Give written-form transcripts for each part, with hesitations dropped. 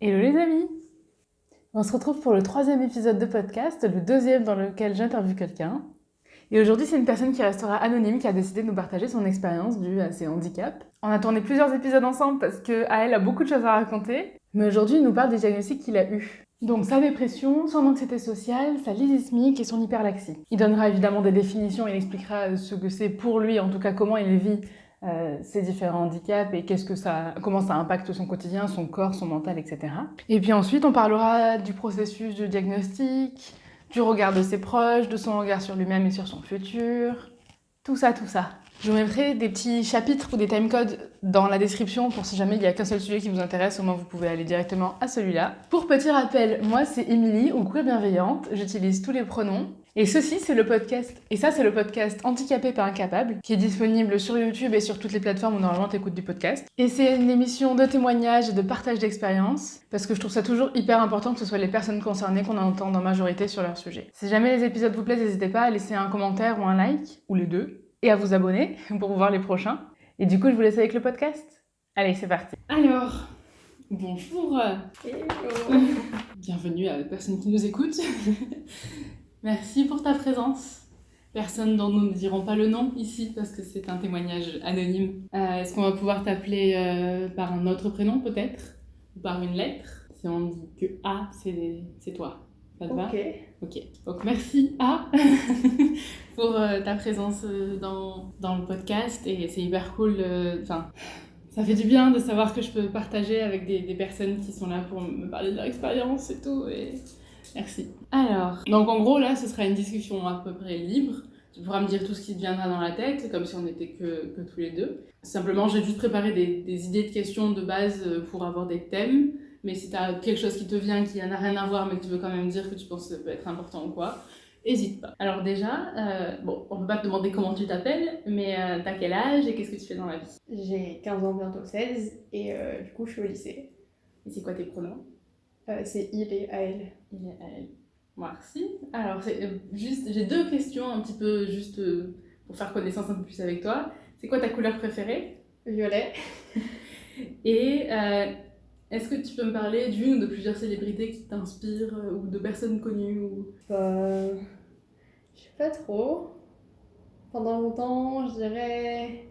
Hello les amis! On se retrouve pour le 3e épisode de podcast, le 2e dans lequel j'interviewe quelqu'un. Et aujourd'hui, c'est une personne qui restera anonyme qui a décidé de nous partager son expérience due à ses handicaps. On a tourné plusieurs épisodes ensemble parce qu'elle a beaucoup de choses à raconter. Mais aujourd'hui, il nous parle des diagnostics qu'il a eus. Donc sa dépression, son anxiété sociale, sa lysismique et son hyperlaxie. Il donnera évidemment des définitions, il expliquera ce que c'est pour lui, en tout cas comment il vit ses différents handicaps et comment ça impacte son quotidien, son corps, son mental, etc. Et puis ensuite, on parlera du processus de diagnostic, du regard de ses proches, de son regard sur lui-même et sur son futur, tout ça. Je vous mettrai des petits chapitres ou des timecodes dans la description pour si jamais il n'y a qu'un seul sujet qui vous intéresse, au moins vous pouvez aller directement à celui-là. Pour petit rappel, moi c'est Émilie ou Queer Bienveillante, j'utilise tous les pronoms. Et ceci c'est le podcast, et ça c'est le podcast Handicapé pas incapable, qui est disponible sur YouTube et sur toutes les plateformes où normalement t'écoutes du podcast. Et c'est une émission de témoignages et de partage d'expériences, parce que je trouve ça toujours hyper important que ce soit les personnes concernées qu'on entende en majorité sur leur sujet. Si jamais les épisodes vous plaisent, n'hésitez pas à laisser un commentaire ou un like, ou les deux, et à vous abonner pour voir les prochains. Et du coup, je vous laisse avec le podcast. Allez, c'est parti. Alors, bonjour. Hello. Bienvenue à la personne qui nous écoute. Merci pour ta présence. Personne dont nous ne dirons pas le nom ici parce que c'est un témoignage anonyme. Est-ce qu'on va pouvoir t'appeler par un autre prénom peut-être? Ou par une lettre? Si on dit que A, c'est toi. Ça te va? Ok. Donc merci A pour ta présence dans le podcast et c'est hyper cool. Ça fait du bien de savoir que je peux partager avec des personnes qui sont là pour me parler de leur expérience et tout. Et merci. Alors, donc en gros là, ce sera une discussion à peu près libre. Tu pourras me dire tout ce qui te viendra dans la tête, comme si on n'était que tous les deux. Simplement, j'ai juste préparé des idées de questions de base pour avoir des thèmes. Mais si tu as quelque chose qui te vient, qui n'a rien à voir, mais que tu veux quand même dire que tu penses que ça peut être important ou quoi, n'hésite pas. Alors déjà, on ne peut pas te demander comment tu t'appelles, mais t'as quel âge et qu'est-ce que tu fais dans la vie? J'ai 15 ans, bientôt 16, et du coup je suis au lycée. Et c'est quoi tes pronoms? C'est il et elle. Il et elle. Merci. Alors, j'ai 2 questions un petit peu juste pour faire connaissance un peu plus avec toi. C'est quoi ta couleur préférée? Violet. Et est-ce que tu peux me parler d'une ou de plusieurs célébrités qui t'inspirent ou de personnes connues ou... Je sais pas trop. Pendant longtemps, je dirais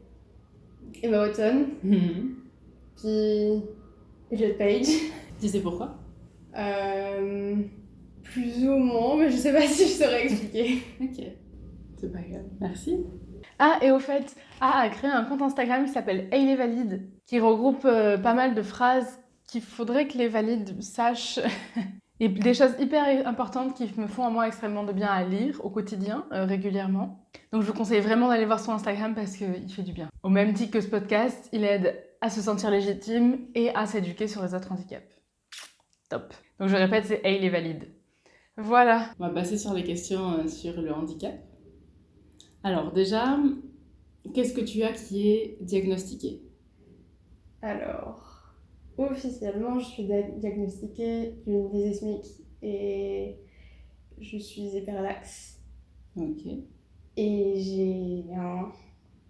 Emma Watson, puis Elliot Page. Tu sais pourquoi? Plus ou moins, mais je sais pas si je saurais expliquer. Ok, c'est pas grave. Merci. Ah, et au fait, A a créé un compte Instagram qui s'appelle Hey les valides, qui regroupe pas mal de phrases qu'il faudrait que les valides sachent. Et des choses hyper importantes qui me font à moi extrêmement de bien à lire au quotidien, régulièrement. Donc je vous conseille vraiment d'aller voir son Instagram parce qu'il fait du bien. Au même titre que ce podcast, il aide à se sentir légitime et à s'éduquer sur les autres handicaps. Top. Donc je répète, c'est Hey les valides. Voilà. On va passer sur les questions sur le handicap. Alors déjà, qu'est-ce que tu as qui est diagnostiqué? Alors, officiellement, je suis diagnostiquée d'une lysismique et je suis hyperlaxe. Ok. Et j'ai un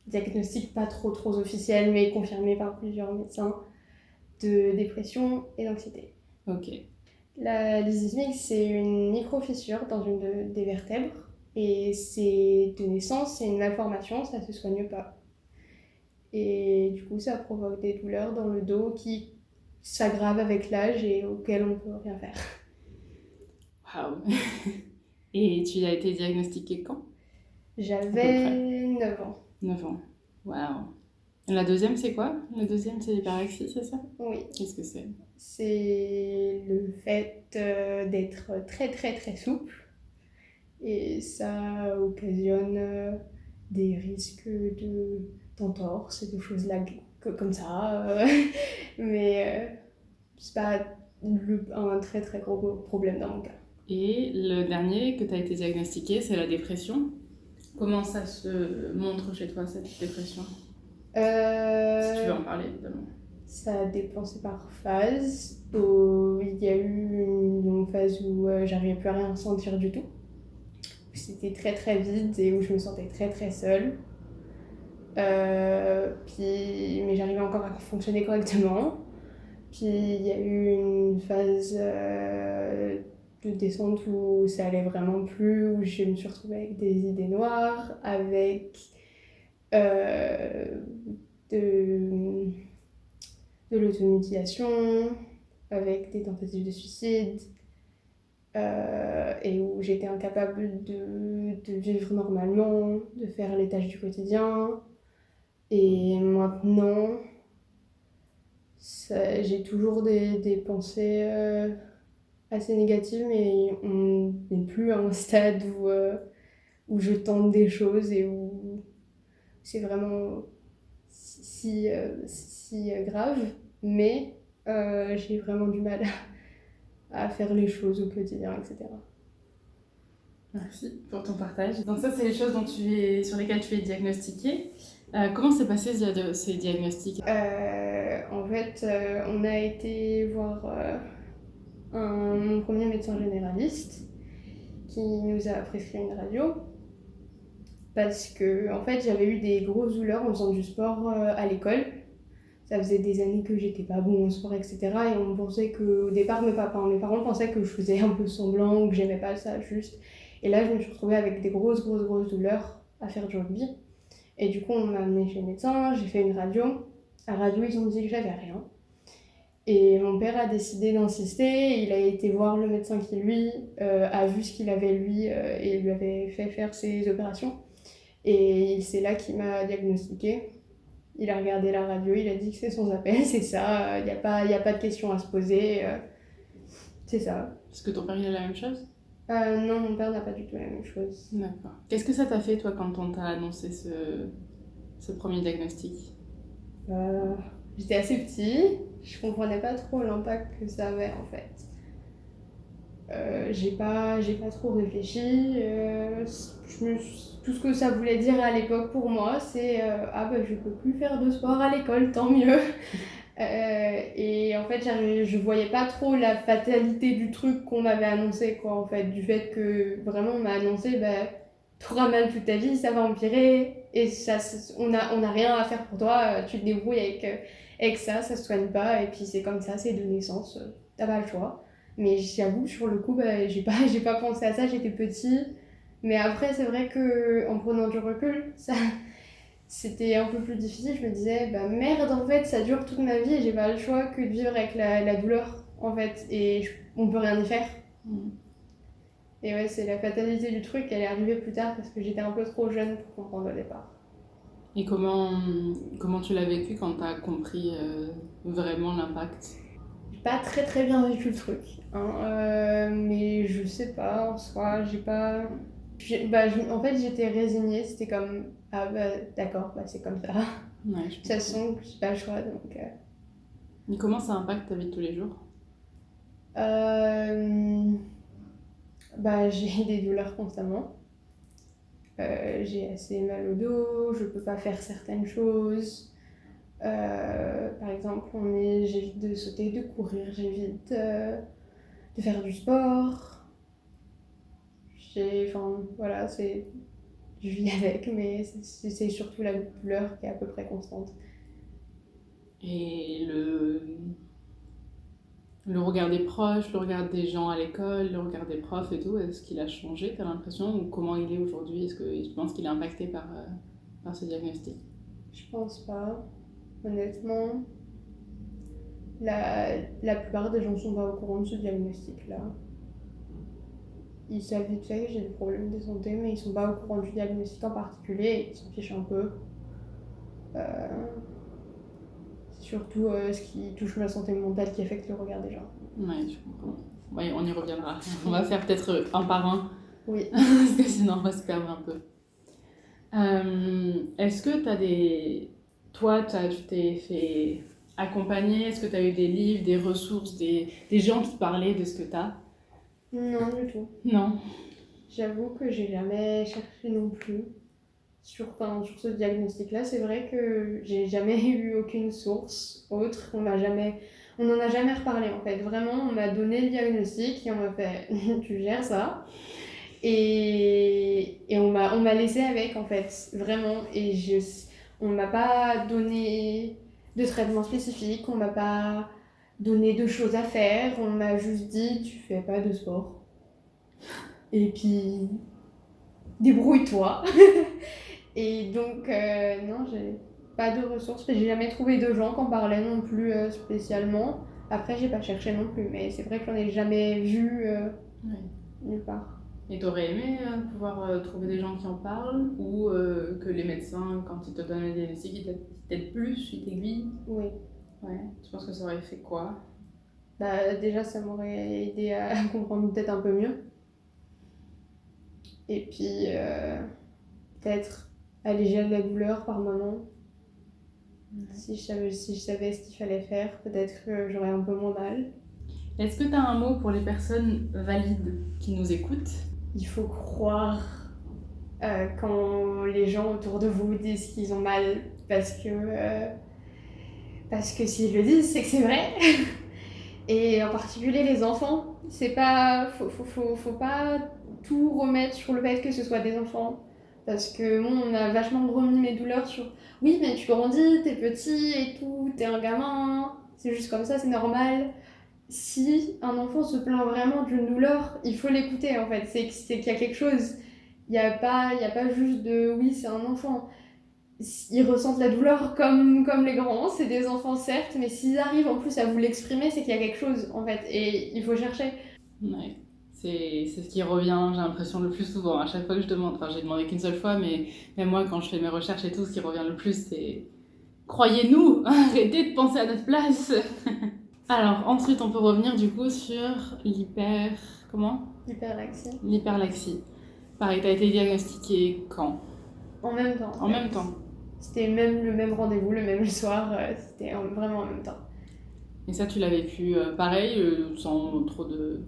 diagnostic pas trop officiel, mais confirmé par plusieurs médecins, de dépression et d'anxiété. Ok. La lysismique, c'est une micro-fissure dans une des vertèbres, et c'est de naissance, c'est une malformation, ça se soigne pas. Et du coup, ça provoque des douleurs dans le dos qui s'aggravent avec l'âge et auxquelles on peut rien faire. Waouh. Et tu as été diagnostiquée quand? J'avais 9 ans. 9 ans. Waouh. La deuxième, c'est quoi? La deuxième, c'est l'hyperlaxie, c'est ça? Oui. Qu'est-ce que c'est? C'est le fait d'être très souple. Et ça occasionne des risques d'entorse et de choses là, comme ça. Mais c'est pas un très gros problème dans mon cas. Et le dernier que tu as été diagnostiqué, c'est la dépression. Comment ça se montre chez toi, cette dépression? Si tu veux en parler, évidemment. Ça dépend, c'est par phase. Il y a eu une longue phase où j'arrivais plus à rien ressentir du tout. C'était très vide et où je me sentais très seule. Mais j'arrivais encore à fonctionner correctement. Puis il y a eu une phase de descente où ça allait vraiment plus, où je me suis retrouvée avec des idées noires, avec euh, de, de l'automutilation, avec des tentatives de suicide, et où j'étais incapable de vivre normalement, de faire les tâches du quotidien. Et maintenant, j'ai toujours des pensées assez négatives, mais on n'est plus à un stade où je tente des choses et où c'est vraiment si grave. Mais j'ai vraiment du mal à faire les choses au quotidien, etc. Merci pour ton partage. Donc ça, c'est les choses sur lesquelles tu es diagnostiquée. Comment s'est passé ces diagnostics? En fait, on a été voir mon premier médecin généraliste qui nous a prescrit une radio parce que en fait j'avais eu des grosses douleurs en faisant du sport à l'école. Ça faisait des années que j'étais pas bon en sport, etc. Et on pensait que, au départ, mes parents pensaient que je faisais un peu semblant ou que j'aimais pas ça juste. Et là, je me suis retrouvée avec des grosses douleurs à faire du rugby. Et du coup, on m'a amenée chez le médecin, j'ai fait une radio. À la radio, ils ont dit que j'avais rien. Et mon père a décidé d'insister. Il a été voir le médecin qui, lui, a vu ce qu'il avait, lui, et lui avait fait faire ses opérations. Et c'est là qu'il m'a diagnostiquée. Il a regardé la radio, il a dit que c'est sans appel, c'est ça, il n'y y a pas de questions à se poser, c'est ça. Est-ce que ton père, il a la même chose? Non, mon père n'a pas du tout la même chose. D'accord. Qu'est-ce que ça t'a fait, toi, quand on t'a annoncé ce premier diagnostic? J'étais assez petit, je comprenais pas trop l'impact que ça avait en fait. J'ai pas trop réfléchi. Tout ce que ça voulait dire à l'époque pour moi, c'est ah bah je peux plus faire de sport à l'école, tant mieux. Et en fait, je voyais pas trop la fatalité du truc qu'on m'avait annoncé, quoi, en fait, du fait que vraiment on m'a annoncé, bah, t'auras mal toute ta vie, ça va empirer, et ça, on a rien à faire pour toi, tu te débrouilles avec ça se soigne pas, et puis c'est comme ça, c'est de naissance, t'as pas le choix. Mais j'avoue, sur le coup, bah, j'ai pas pensé à ça, j'étais petit. Mais après, c'est vrai que en prenant du recul, ça, c'était un peu plus difficile. Je me disais, bah merde, en fait, ça dure toute ma vie et j'ai pas le choix que de vivre avec la douleur, en fait. Et on peut rien y faire. Mm. Et ouais, c'est la fatalité du truc, elle est arrivée plus tard parce que j'étais un peu trop jeune pour comprendre au départ. Et comment tu l'as vécu quand t'as compris vraiment l'impact? J'ai pas très bien vécu le truc, hein, mais je sais pas, en soi, j'ai pas. En fait, j'étais résignée, c'était comme, ah bah d'accord, bah c'est comme ça. Ouais, De je toute comprends. façon, j'ai pas le choix donc. Et comment ça impacte ta vie de tous les jours? Euh, Bah, j'ai des douleurs constamment. J'ai assez mal au dos, je peux pas faire certaines choses. Par exemple, j'évite de sauter, de courir, j'évite de faire du sport. Enfin, voilà, je vis avec, mais c'est surtout la douleur qui est à peu près constante. Et le regard des proches, le regard des gens à l'école, le regard des profs et tout, est-ce qu'il a changé, t'as l'impression, ou comment il est aujourd'hui? Est-ce que tu penses qu'il est impacté par ce diagnostic? Je pense pas, honnêtement. La plupart des gens sont pas au courant de ce diagnostic-là. Ils savent vite fait que j'ai des problèmes de santé, mais ils sont pas au courant du diagnostic en particulier et ils s'en fichent un peu. Euh, c'est surtout ce qui touche ma santé mentale qui affecte le regard des gens. Ouais, je comprends. Ouais, on y reviendra. On va faire peut-être un par un, Oui. parce que sinon on va se perdre un peu. Est-ce que tu t'es fait accompagner? Est-ce que tu as eu des livres, des ressources, des gens qui te parlaient de ce que tu as? Non, du tout. Non. J'avoue que j'ai jamais cherché non plus sur ce diagnostic-là. C'est vrai que j'ai jamais eu aucune source autre. On n'en a jamais reparlé en fait. Vraiment, on m'a donné le diagnostic et on m'a fait tu gères ça. Et on m'a laissé avec en fait, vraiment. On m'a pas donné de traitement spécifique, on m'a pas donné de choses à faire. On m'a juste dit, tu fais pas de sport. Et puis, débrouille-toi. Et donc, non, j'ai pas de ressources. J'ai jamais trouvé de gens qui en parlaient non plus spécialement. Après, j'ai pas cherché non plus, mais c'est vrai que j'en ai jamais vu Oui. nulle part. Et t'aurais aimé pouvoir trouver des gens qui en parlent ou que les médecins, quand ils te donnent un diagnostic, ils t'aident plus, ils t'aiguillent? Oui. Ouais. Tu penses que ça aurait fait quoi? Bah, déjà, ça m'aurait aidé à comprendre peut-être un peu mieux. Et puis, peut-être alléger la douleur par moment. Si je savais ce qu'il fallait faire, peut-être que j'aurais un peu moins mal. Est-ce que tu as un mot pour les personnes valides qui nous écoutent? Il faut croire quand les gens autour de vous disent qu'ils ont mal, parce que s'ils le disent, c'est que c'est vrai. Et en particulier les enfants, c'est pas, faut pas tout remettre sur le fait que ce soit des enfants. Parce que moi, on a vachement remis mes douleurs sur oui, mais tu grandis, t'es petit et tout, t'es un gamin, c'est juste comme ça, c'est normal. Si un enfant se plaint vraiment d'une douleur, il faut l'écouter en fait. C'est qu'il y a quelque chose. Il y a pas juste de oui, c'est un enfant. Ils ressentent la douleur comme les grands. C'est des enfants certes, mais s'ils arrivent en plus à vous l'exprimer, c'est qu'il y a quelque chose en fait. Et il faut chercher. Ouais. C'est ce qui revient, j'ai l'impression, le plus souvent. À chaque fois que je demande, enfin j'ai demandé qu'une seule fois, mais même moi quand je fais mes recherches et tout, ce qui revient le plus c'est croyez-nous, arrêtez de penser à notre place. Alors ensuite on peut revenir du coup sur comment? Hyperlaxie. L'hyperlaxie. Pareil, t'as été diagnostiqué quand? En même temps. En même temps. C'était même le même rendez-vous, le même soir. C'était vraiment en même temps. Et ça tu l'as vécu pareil, sans trop de...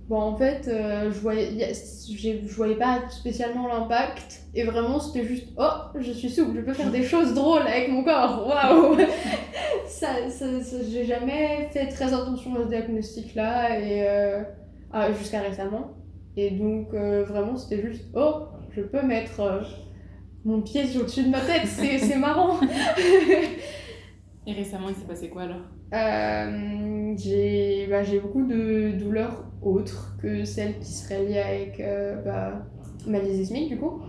Bon, en fait, je voyais pas spécialement l'impact. Et vraiment, c'était juste, oh, je suis souple, je peux faire des choses drôles avec mon corps. Waouh! J'ai jamais fait très attention à ce diagnostic-là jusqu'à récemment. Et donc, vraiment, c'était juste, oh, je peux mettre mon pied au-dessus de ma tête, c'est marrant. Et récemment il s'est passé quoi alors? J'ai beaucoup de douleurs autres que celles qui seraient liées avec ma lysismique du coup.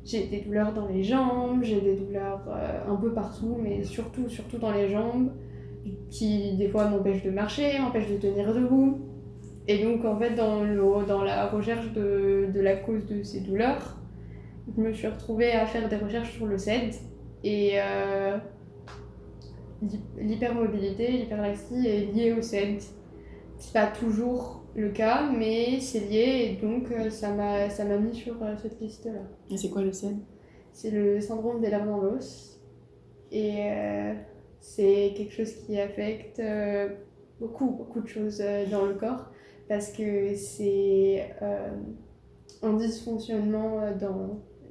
J'ai des douleurs dans les jambes, j'ai des douleurs un peu partout, mais surtout dans les jambes, qui des fois m'empêchent de marcher, m'empêchent de tenir debout. Et donc en fait dans la recherche de la cause de ces douleurs, je me suis retrouvée à faire des recherches sur le SED. Et l'hypermobilité, l'hyperlaxie est liée au SED. C'est pas toujours le cas, mais c'est lié et donc ça m'a mis sur cette liste-là. Et c'est quoi le SED? C'est le syndrome des nerfs dans l'os et c'est quelque chose qui affecte beaucoup de choses dans le corps parce que c'est un dysfonctionnement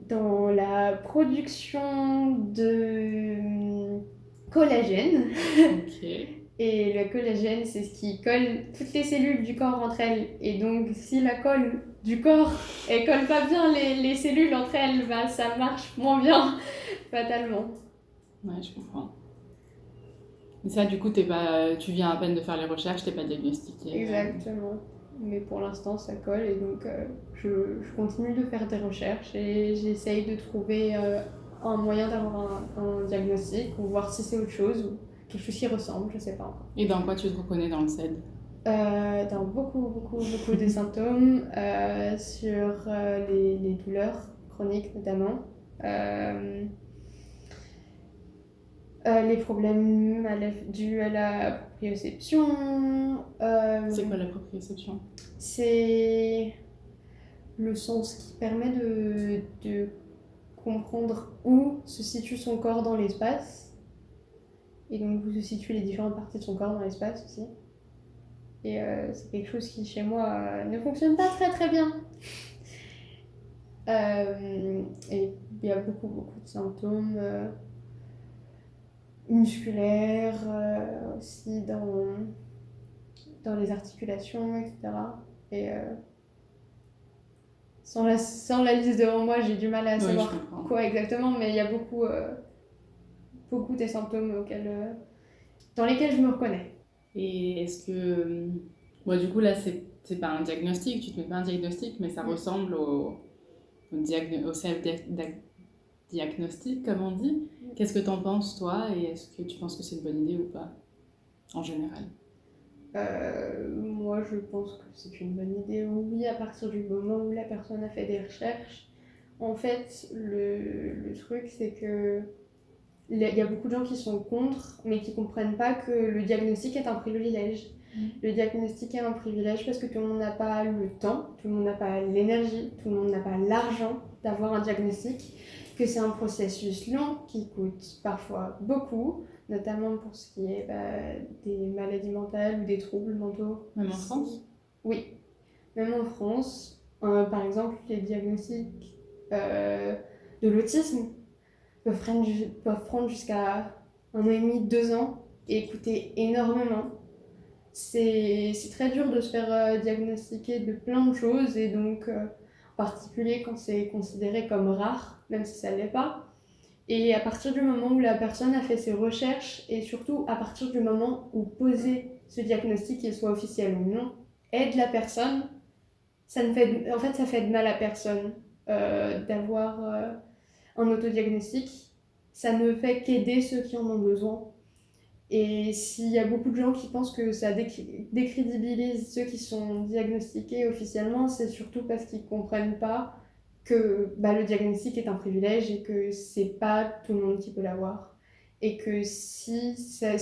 dans la production de collagène. Ok. Et le collagène, c'est ce qui colle toutes les cellules du corps entre elles. Et donc, si la colle du corps, elle colle pas bien les cellules entre elles, bah, ça marche moins bien, fatalement. Ouais, je comprends. Et ça, du coup, tu viens à peine de faire les recherches, t'es pas diagnostiqué. Exactement. Mais pour l'instant, ça colle et donc je continue de faire des recherches et j'essaye de trouver un moyen d'avoir un diagnostic ou voir si c'est autre chose ou quelque chose qui ressemble, je sais pas encore. Et dans quoi tu te reconnais dans le SED? Dans beaucoup des symptômes, sur les douleurs chroniques notamment, les problèmes dus à la proprioception. C'est quoi la proprioception? C'est le sens qui permet de comprendre où se situe son corps dans l'espace et donc où se situent les différentes parties de son corps dans l'espace aussi. Et c'est quelque chose qui, chez moi, ne fonctionne pas très bien. Et il y a beaucoup de symptômes musculaires, aussi dans les articulations, etc. Et sans la liste devant moi, j'ai du mal à savoir quoi exactement, mais il y a beaucoup des symptômes dans lesquels je me reconnais. Et est-ce que... Bon, du coup, là, c'est pas un diagnostic, tu te mets pas un diagnostic, mais ça ressemble au self-diagnostic, comme on dit. Qu'est-ce que t'en penses, toi, et est-ce que tu penses que c'est une bonne idée ou pas, en général? Moi, je pense que c'est une bonne idée. Oui, à partir du moment où la personne a fait des recherches. En fait, le truc, c'est que il y a beaucoup de gens qui sont contre, mais qui comprennent pas que le diagnostic est un privilège. Le diagnostic est un privilège parce que tout le monde n'a pas le temps, tout le monde n'a pas l'énergie, tout le monde n'a pas l'argent d'avoir un diagnostic, que c'est un processus long qui coûte parfois beaucoup, notamment pour ce qui est des maladies mentales ou des troubles mentaux. Même en France? Oui, même en France. Par exemple, les diagnostics de l'autisme peuvent prendre jusqu'à 1 an et demi, 2 ans et coûter énormément. C'est très dur de se faire diagnostiquer de plein de choses et donc en particulier quand c'est considéré comme rare, même si ça ne l'est pas. Et à partir du moment où la personne a fait ses recherches et surtout à partir du moment où poser ce diagnostic, qu'il soit officiel ou non, aide la personne, ça fait de mal à personne d'avoir un autodiagnostic. Ça ne fait qu'aider ceux qui en ont besoin. Et s'il y a beaucoup de gens qui pensent que ça décrédibilise ceux qui sont diagnostiqués officiellement, c'est surtout parce qu'ils ne comprennent pas que le diagnostic est un privilège et que c'est pas tout le monde qui peut l'avoir. Et que si ça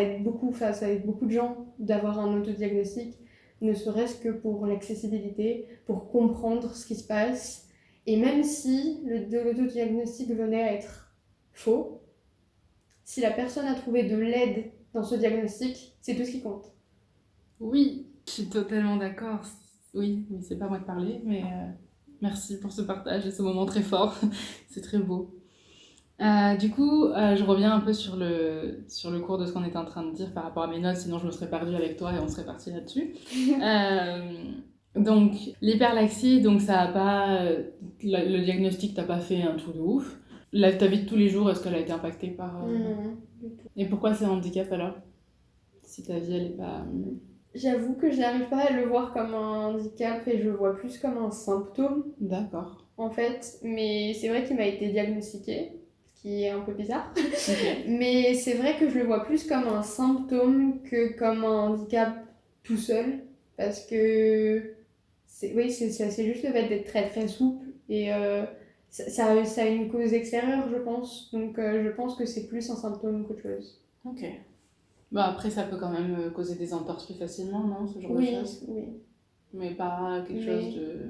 aide beaucoup, ça aide beaucoup de gens d'avoir un autodiagnostic, ne serait-ce que pour l'accessibilité, pour comprendre ce qui se passe. Et même si l'autodiagnostic venait à être faux, si la personne a trouvé de l'aide dans ce diagnostic, c'est tout ce qui compte. Oui, je suis totalement d'accord. Oui, mais c'est pas moi de parler, mais merci pour ce partage et ce moment très fort. C'est très beau. Du coup, je reviens un peu sur le cours de ce qu'on était en train de dire par rapport à mes notes, sinon je me serais perdue avec toi et on serait parti là-dessus. Donc, l'hyperlaxie, donc ça a pas... le diagnostic t'a pas fait un truc de ouf. Ta vie de tous les jours, est-ce qu'elle a été impactée par... Non, du tout. Et pourquoi c'est un handicap alors? Si ta vie, elle est pas... J'avoue que je n'arrive pas à le voir comme un handicap et je le vois plus comme un symptôme, D'accord. en fait. Mais c'est vrai qu'il m'a été diagnostiqué, ce qui est un peu bizarre. Ok. Mais c'est vrai que je le vois plus comme un symptôme que comme un handicap tout seul. Parce que c'est juste le fait d'être très très souple et ça a une cause extérieure, je pense. Donc je pense que c'est plus un symptôme qu'autre chose. Ok. Bah après, ça peut quand même causer des entorses plus facilement, non, ce genre de Oui, choses? oui. Mais pas quelque Mais chose de...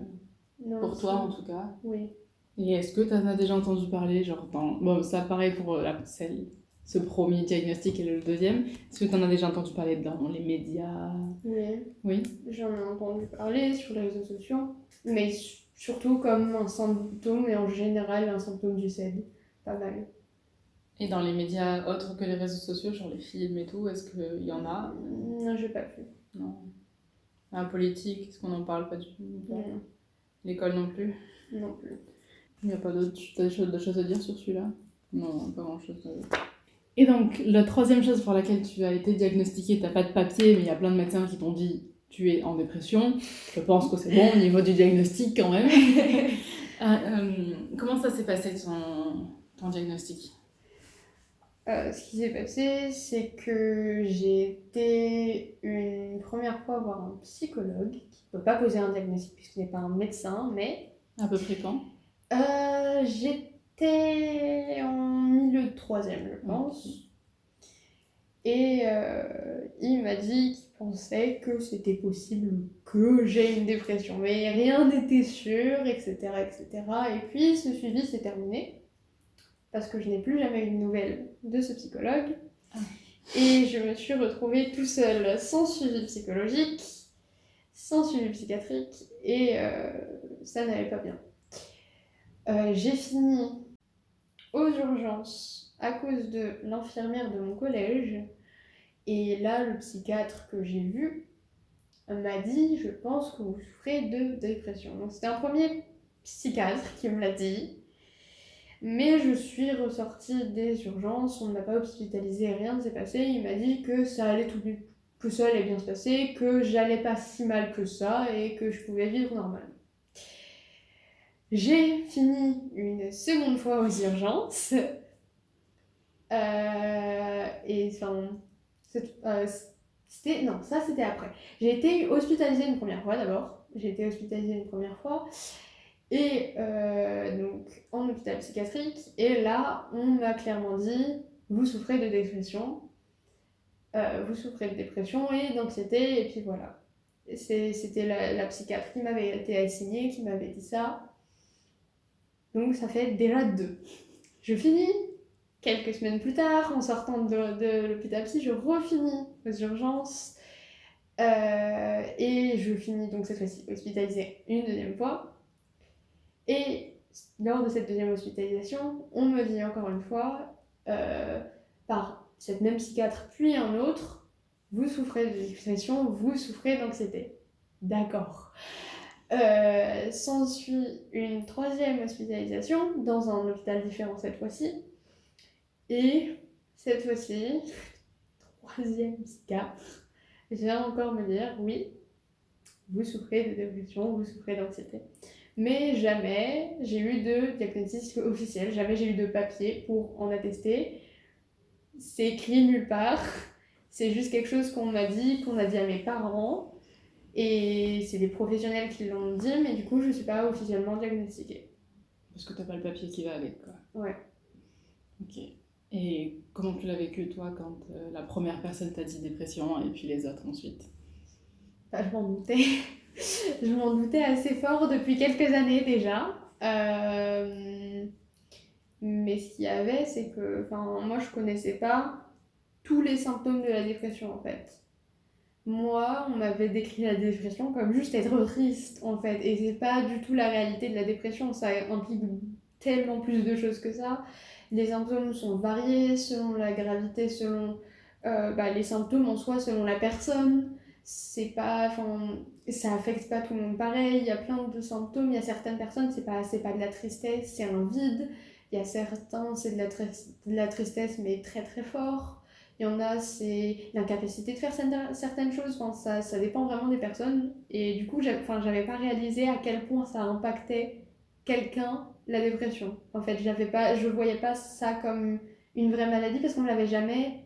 non, Pour toi, en tout cas. oui. Et est-ce que tu en as déjà entendu parler, genre dans... Bon, ça pareil pour ce premier diagnostic et le deuxième. Est-ce que tu en as déjà entendu parler dans les médias? Oui, Oui. j'en ai entendu parler sur les réseaux sociaux, mais surtout comme un symptôme et en général un symptôme du CED. Pas mal. Et dans les médias autres que les réseaux sociaux, genre les films et tout, est-ce qu'il y en a? Non, j'ai pas vu. Non. La politique, est-ce qu'on en parle pas du tout? Non, L'école non plus? non plus. Il n'y a pas d'autres choses à dire sur celui-là? Non, pas grand-chose. Et donc, la troisième chose pour laquelle tu as été diagnostiquée, t'as pas de papier, mais il y a plein de médecins qui t'ont dit tu es en dépression. Je pense que c'est bon au niveau du diagnostic quand même. Comment ça s'est passé ton diagnostic? Ce qui s'est passé, c'est que j'ai été une première fois voir un psychologue qui ne peut pas poser un diagnostic puisqu'il n'est pas un médecin, mais À peu près quand? j'étais en milieu de troisième, je pense. Ok. Et il m'a dit qu'il pensait que c'était possible que j'ai une dépression, mais rien n'était sûr, etc., etc. Et puis ce suivi s'est terminé parce que je n'ai plus jamais eu de nouvelles de ce psychologue. Et je me suis retrouvée tout seule, sans suivi psychologique, sans suivi psychiatrique, et ça n'allait pas bien. J'ai fini aux urgences à cause de l'infirmière de mon collège. Et là, le psychiatre que j'ai vu m'a dit « Je pense que vous souffrez de dépression ». Donc c'était un premier psychiatre qui me l'a dit. Mais je suis ressortie des urgences, on ne m'a pas hospitalisée, rien ne s'est passé. Il m'a dit que ça allait bien se passer, que j'allais pas si mal que ça et que je pouvais vivre normalement. J'ai fini une seconde fois aux urgences. Et enfin, c'était après. J'ai été hospitalisée une première fois d'abord. J'ai été hospitalisée une première fois. Et donc en hôpital psychiatrique. Et là, on m'a clairement dit, vous souffrez de dépression. Vous souffrez de dépression et d'anxiété. Et puis voilà. C'était la psychiatre qui m'avait été assignée, qui m'avait dit ça. Donc ça fait déjà 2. Je finis. Quelques semaines plus tard, en sortant de l'hôpital psy, je refinis aux urgences et je finis donc cette fois-ci hospitalisée une deuxième fois. Et lors de cette deuxième hospitalisation, on me dit encore une fois, par cette même psychiatre puis un autre, vous souffrez de dépression, vous souffrez d'anxiété. D'accord. S'ensuit une troisième hospitalisation dans un hôpital différent cette fois-ci. Et cette fois-ci, troisième psychiatre vient encore me dire, oui, vous souffrez de dépression, vous souffrez d'anxiété. Mais jamais j'ai eu de diagnostic officiel, jamais j'ai eu de papier pour en attester. C'est écrit nulle part, c'est juste quelque chose qu'on a dit à mes parents. Et c'est des professionnels qui l'ont dit, mais du coup, je ne suis pas officiellement diagnostiquée. Parce que tu n'as pas le papier qui va avec, quoi. Ouais. Ok. Et comment tu l'as vécu, toi, quand la première personne t'a dit dépression et puis les autres ensuite? Bah, je m'en doutais. Je m'en doutais assez fort depuis quelques années déjà. Mais ce qu'il y avait, c'est que moi, je connaissais pas tous les symptômes de la dépression, en fait. Moi, on m'avait décrit la dépression comme juste être triste, en fait. Et c'est pas du tout la réalité de la dépression. Ça implique tellement plus de choses que ça. Les symptômes sont variés selon la gravité, selon les symptômes en soi, selon la personne. C'est pas, ça affecte pas tout le monde pareil. Il y a plein de symptômes. Il y a certaines personnes, c'est pas de la tristesse, c'est un vide. Il y a certains, c'est de la tristesse, mais très très fort. Il y en a, c'est l'incapacité de faire certaines choses. Ça dépend vraiment des personnes. Et du coup, j'avais pas réalisé à quel point ça impactait quelqu'un, la dépression. En fait, je voyais pas ça comme une vraie maladie parce qu'on me l'avait jamais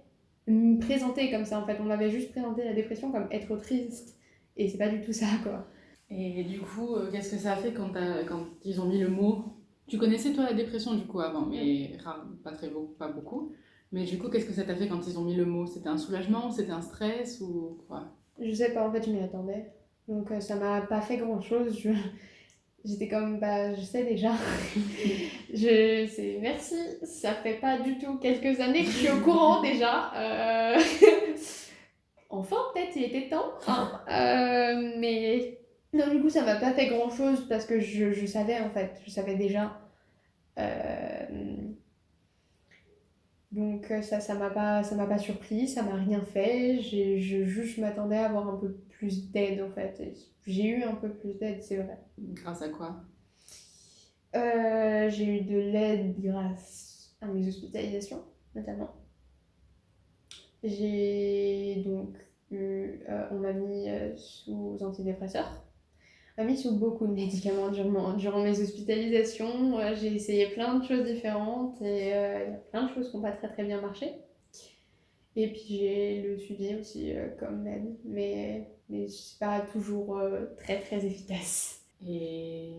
présenté comme ça. En fait, on m'avait juste présenté la dépression comme être triste. Et c'est pas du tout ça, quoi. Et du coup, qu'est-ce que ça a fait quand ils ont mis le mot? Tu connaissais, toi, la dépression, du coup, avant, mais pas beaucoup. Mais du coup, qu'est-ce que ça t'a fait quand ils ont mis le mot? C'était un soulagement? C'était un stress ou quoi? Je sais pas, en fait, je m'y attendais. Donc ça m'a pas fait grand-chose. J'étais comme, je sais déjà. Merci, ça fait pas du tout quelques années que je suis au courant déjà. Enfin, peut-être, il était temps. Hein. Mais non, du coup, ça m'a pas fait grand-chose parce que je savais, en fait. Je savais déjà. Donc ça m'a pas surpris, ça m'a rien fait. Je m'attendais à avoir un peu plus d'aide, en fait. Et j'ai eu un peu plus d'aide, c'est vrai. Grâce à quoi? J'ai eu de l'aide grâce à mes hospitalisations, notamment. J'ai donc on m'a mis sous antidépresseurs. On m'a mis sous beaucoup de médicaments durant mes hospitalisations. J'ai essayé plein de choses différentes et il y a plein de choses qui n'ont pas très très bien marché. Et puis j'ai le suivi aussi comme aide, mais c'est pas toujours très très efficace. Et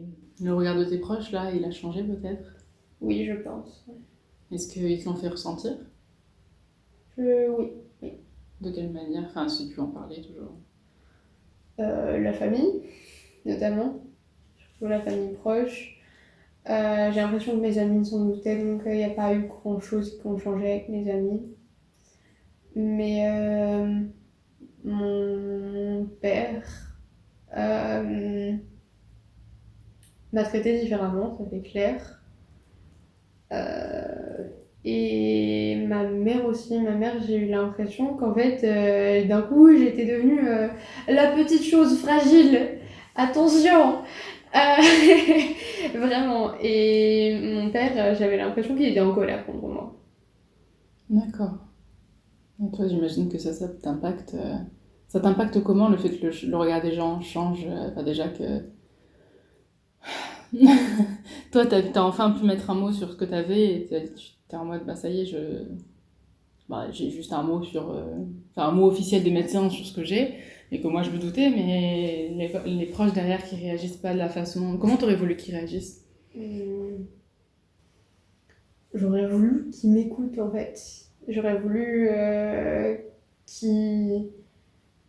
le regard de tes proches, là, il a changé peut-être? Oui, je pense. Est-ce qu'ils te l'ont fait ressentir? Oui. De quelle manière? Enfin, si tu en parlais toujours. La famille, notamment. Surtout la famille proche. J'ai l'impression que mes amis s'en doutaient, donc il n'y a pas eu grand-chose qui ont changé avec mes amis. Mais mon père m'a traité différemment, ça c'est clair. Et ma mère aussi, j'ai eu l'impression qu'en fait, d'un coup, j'étais devenue la petite chose fragile. Attention, Vraiment. Et mon père, j'avais l'impression qu'il était en colère contre moi. D'accord. Et toi, j'imagine que ça t'impacte. Ça t'impacte comment le fait que le regard des gens change enfin, déjà que. Toi, t'as enfin pu mettre un mot sur ce que t'avais et t'es en mode, bah ça y est, j'ai juste un mot enfin, un mot officiel des médecins sur ce que j'ai et que moi je me doutais, mais les proches derrière qui réagissent pas de la façon. Comment t'aurais voulu qu'ils réagissent? Hum, J'aurais voulu qu'ils m'écoutent en fait. J'aurais voulu qu'ils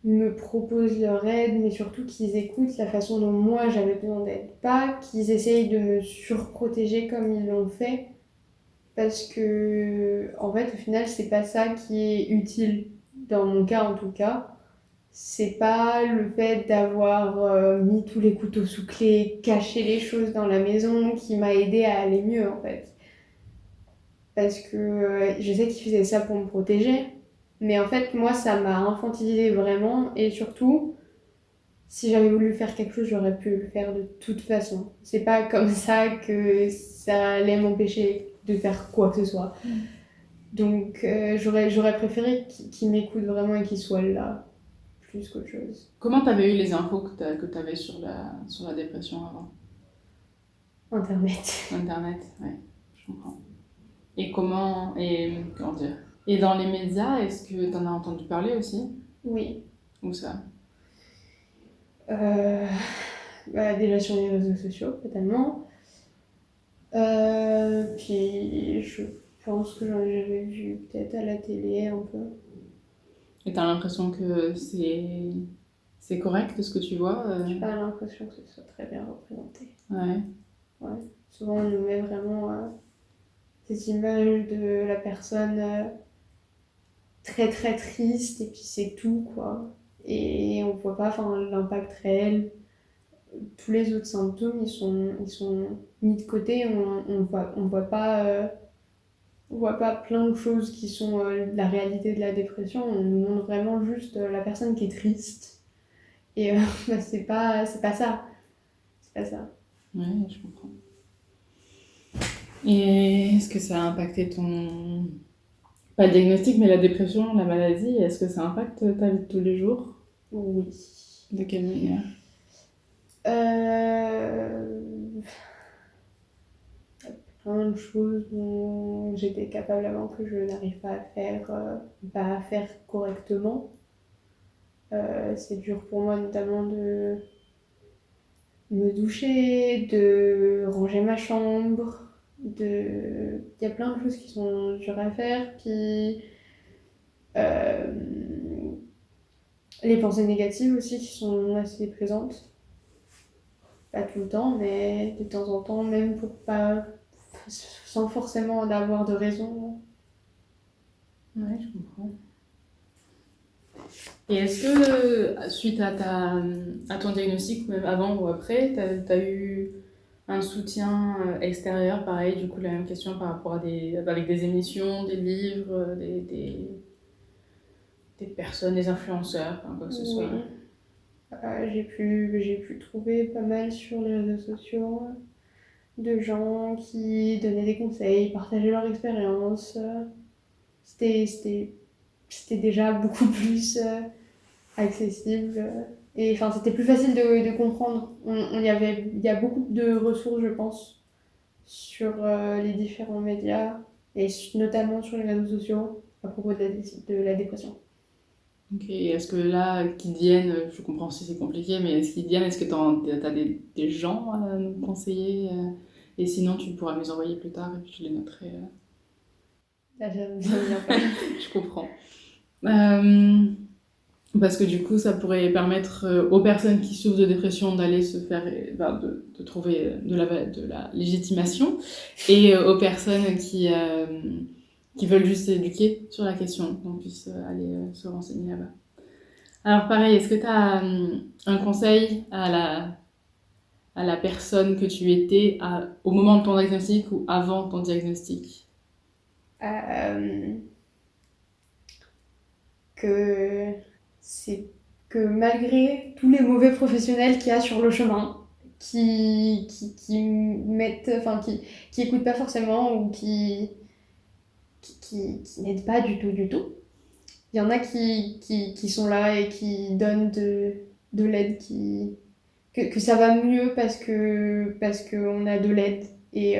me proposent leur aide, mais surtout qu'ils écoutent la façon dont moi j'avais besoin d'aide. Pas qu'ils essayent de me surprotéger comme ils l'ont fait, parce que en fait au final c'est pas ça qui est utile, dans mon cas en tout cas. C'est pas le fait d'avoir mis tous les couteaux sous clé, caché les choses dans la maison qui m'a aidé à aller mieux en fait. Parce que je sais qu'ils faisaient ça pour me protéger, mais en fait moi ça m'a infantilisé vraiment, et surtout si j'avais voulu faire quelque chose j'aurais pu le faire de toute façon. C'est pas comme ça que ça allait m'empêcher de faire quoi que ce soit. Donc j'aurais préféré qu'ils m'écoutent vraiment et qu'ils soient là plus qu'autre chose. Comment t'avais eu les infos que t'avais sur la dépression avant? Internet. Internet, ouais, je comprends. Comment dire? Et dans les médias, est-ce que t'en as entendu parler aussi? Oui. Où ça? Euh, déjà sur les réseaux sociaux, totalement. Puis je pense que j'avais vu peut-être à la télé un peu. Et t'as l'impression que c'est correct ce que tu vois? J'ai pas l'impression que ce soit très bien représenté. Ouais. Ouais. Souvent on nous met vraiment cette image de la personne très très triste et puis c'est tout quoi. Et on voit pas l'impact réel. Tous les autres symptômes ils sont mis de côté. On voit pas plein de choses qui sont la réalité de la dépression. On nous montre vraiment juste la personne qui est triste. Et bah, c'est pas ça. C'est pas ça. Ouais, je comprends. Et est-ce que ça a impacté ton... Pas le diagnostic, mais la dépression, la maladie, est-ce que ça impacte ta vie de tous les jours? Oui. De quelle manière? Euh... Plein de choses dont j'étais capable avant que je n'arrive pas à faire correctement. C'est dur pour moi notamment de me doucher, de ranger ma chambre, il y a plein de choses qui sont dures à faire. Puis euh, les pensées négatives aussi qui sont assez présentes. Pas tout le temps, mais de temps en temps, même pour pas, sans forcément en avoir de raison. Ouais, je comprends. Et est-ce que, suite à ton diagnostic, ou même avant ou après, t'as eu un soutien extérieur, pareil, du coup, la même question par rapport avec des émissions, des livres, des personnes, des influenceurs, enfin, quoi que ce soit? Oui. J'ai pu trouver pas mal sur les réseaux sociaux de gens qui donnaient des conseils, partageaient leur expérience. C'était, c'était, C'était déjà beaucoup plus accessible. Et enfin, c'était plus facile de comprendre. Il y a beaucoup de ressources, je pense, sur les différents médias et notamment sur les réseaux sociaux à propos de la dépression. Ok, et est-ce que là, qu'ils viennent, je comprends si c'est compliqué, mais est-ce qu'ils viennent, est-ce que t'as des gens à nous conseiller et sinon, tu pourras me les envoyer plus tard et puis je les noterai. Là, ça me vient pas. Je comprends. Euh, Parce que du coup, ça pourrait permettre aux personnes qui souffrent de dépression d'aller se faire, de trouver de la légitimation, et aux personnes qui veulent juste s'éduquer sur la question, qu'on puisse aller se renseigner là-bas. Alors pareil, est-ce que tu as un conseil à la personne que tu étais au moment de ton diagnostic ou avant ton diagnostic? Euh, que c'est que malgré tous les mauvais professionnels qu'il y a sur le chemin, qui mettent, enfin, qui écoutent pas forcément ou qui n'aident pas du tout, du tout. Il y en a qui sont là et qui donnent de l'aide, que ça va mieux parce qu'on a de l'aide. Et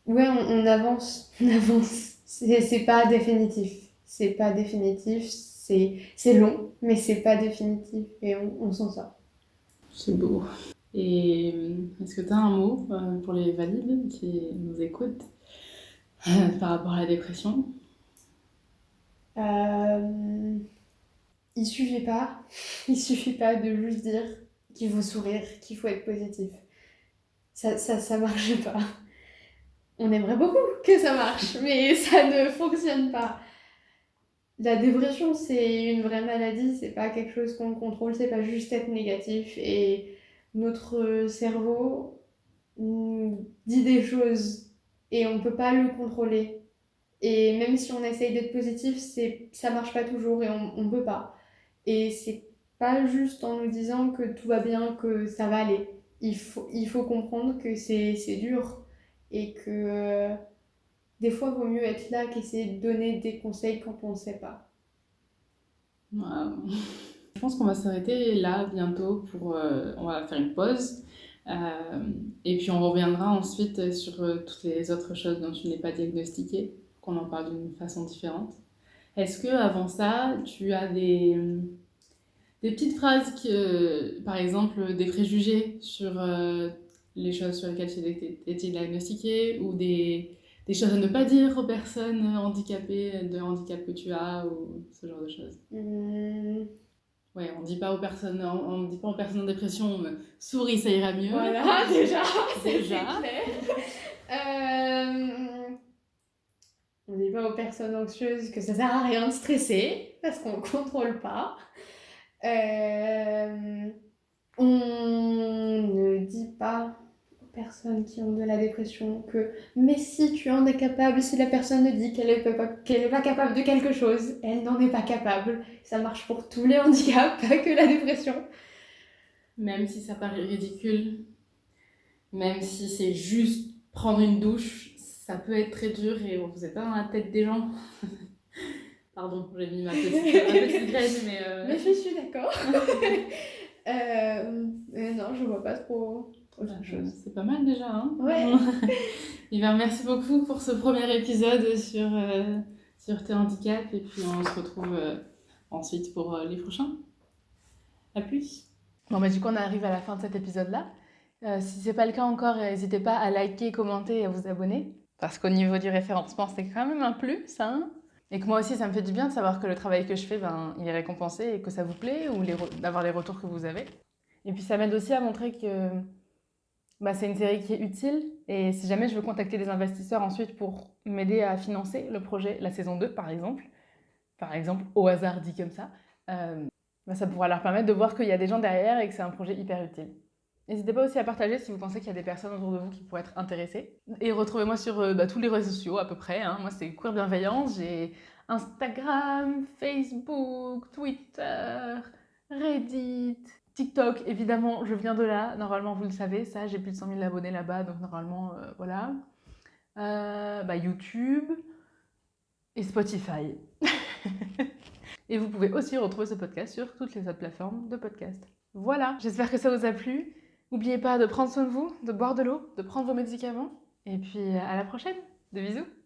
ouais, on avance, on avance. C'est pas définitif. C'est pas définitif. C'est long, mais c'est pas définitif. Et on sent ça. C'est beau. Et est-ce que tu as un mot pour les valides qui nous écoutent par rapport à la dépression? Il suffit pas. Il suffit pas de juste dire qu'il faut sourire, qu'il faut être positif. Ça marche pas. On aimerait beaucoup que ça marche, mais ça ne fonctionne pas. La dépression, c'est une vraie maladie, c'est pas quelque chose qu'on contrôle, c'est pas juste être négatif. Et notre cerveau dit des choses et on peut pas le contrôler. Et même si on essaye d'être positif, ça marche pas toujours et on peut pas. Et c'est pas juste en nous disant que tout va bien, que ça va aller. Il faut comprendre que c'est dur et que des fois, il vaut mieux être là qu'essayer de donner des conseils quand on ne sait pas. Waouh. Je pense qu'on va s'arrêter là bientôt pour... on va faire une pause. Et puis on reviendra ensuite sur toutes les autres choses dont tu n'es pas diagnostiquée, qu'on en parle d'une façon différente. Est-ce que avant ça, tu as des petites phrases par exemple, des préjugés sur les choses sur lesquelles tu as été diagnostiquée ou des choses à ne pas dire aux personnes handicapées de handicap que tu as ou ce genre de choses? Ouais, on dit pas aux personnes, on dit pas aux personnes en dépression, souris, ça ira mieux. Voilà, déjà, Déjà. c'est clair. On dit pas aux personnes anxieuses que ça sert à rien de stresser parce qu'on ne contrôle pas. On ne dit pas aux personnes qui ont de la dépression que mais si tu en es capable, si la personne dit qu'elle est pas capable de quelque chose, elle n'en est pas capable. Ça marche pour tous les handicaps, pas que la dépression. Même si ça paraît ridicule, même si c'est juste prendre une douche, ça peut être très dur et vous êtes pas dans la tête des gens. Pardon, j'ai mis ma petite graine, mais... Mais je suis d'accord. Mais non, je vois pas trop autre chose. C'est pas mal déjà, hein? Ouais. Et bien, merci beaucoup pour ce premier épisode sur tes handicaps et puis on se retrouve ensuite pour les prochains. À plus. Bon, bah du coup, on arrive à la fin de cet épisode-là. Si c'est pas le cas encore, n'hésitez pas à liker, commenter et à vous abonner. Parce qu'au niveau du référencement, c'est quand même un plus, hein. Et que moi aussi, ça me fait du bien de savoir que le travail que je fais, ben, il est récompensé et que ça vous plaît ou d'avoir les retours que vous avez. Et puis ça m'aide aussi à montrer que bah, c'est une série qui est utile. Et si jamais je veux contacter des investisseurs ensuite pour m'aider à financer le projet, la saison 2 par exemple, au hasard dit comme ça, bah, ça pourra leur permettre de voir qu'il y a des gens derrière et que c'est un projet hyper utile. N'hésitez pas aussi à partager si vous pensez qu'il y a des personnes autour de vous qui pourraient être intéressées. Et retrouvez-moi sur tous les réseaux sociaux à peu près. Hein. Moi, c'est Queer Bienveillance. J'ai Instagram, Facebook, Twitter, Reddit, TikTok. Évidemment, je viens de là. Normalement, vous le savez, ça, j'ai plus de 100 000 abonnés là-bas. Donc, normalement, voilà. YouTube et Spotify. Et vous pouvez aussi retrouver ce podcast sur toutes les autres plateformes de podcast. Voilà, j'espère que ça vous a plu. N'oubliez pas de prendre soin de vous, de boire de l'eau, de prendre vos médicaments. Et puis à la prochaine. De bisous.